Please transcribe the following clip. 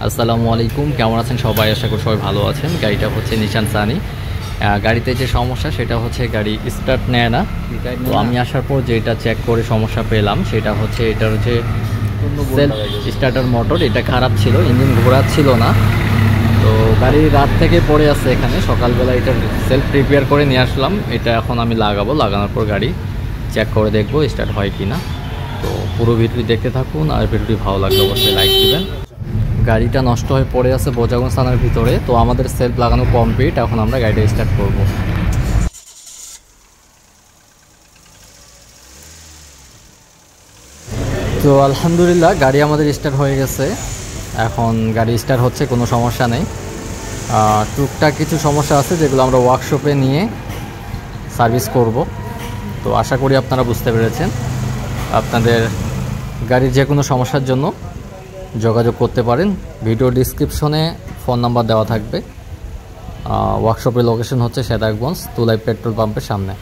আসসালামু আলাইকুম, কেমন আছেন সবাই? আশা করি সবাই ভালো আছেন। গাড়িটা হচ্ছে নিশান সানি। গাড়িতে যে সমস্যা সেটা হচ্ছে গাড়ি স্টার্ট নেয় না। তো আমি আসার পর যেটা চেক করে সমস্যা পেলাম সেটা হচ্ছে এটার হচ্ছে সেলফ স্টার্টার মোটর, এটা খারাপ ছিল, ইঞ্জিন ঘোরাচ্ছিল না। তো গাড়ি রাত থেকে পড়ে আছে এখানে, সকালবেলা এটা সেলফ রিপেয়ার করে নিয়ে আসলাম। এটা এখন আমি লাগানোর পর গাড়ি চেক করে দেখবো স্টার্ট হয় কি না। তো পুরো ভিডিওটি দেখতে থাকুন, আর ভিডিওটি ভালো লাগলে অবশ্যই লাইক দিবেন। গাড়িটা নষ্ট হয়ে পড়ে আছে বোজাগঞ্জ থানার ভিতরে। তো আমাদের সেলফ লাগানো কমপ্লিট, এখন আমরা গাড়িটা স্টার্ট করব। তো আলহামদুলিল্লাহ গাড়ি আমাদের স্টার্ট হয়ে গেছে। এখন গাড়ি স্টার্ট হচ্ছে, কোনো সমস্যা নেই। টুকটাক কিছু সমস্যা আছে যেগুলো আমরা ওয়ার্কশপে নিয়ে সার্ভিস করব। তো আশা করি আপনারা বুঝতে পেরেছেন। আপনাদের গাড়ির যে কোনো সমস্যার জন্য যোগাযোগ করতে পারেন। ভিডিও ডিসক্রিপশনে ফোন নাম্বার দেওয়া থাকবে। ওয়ার্কশপের লোকেশন হচ্ছে সেতাগঞ্জ তুলাই পেট্রোল পাম্পের সামনে।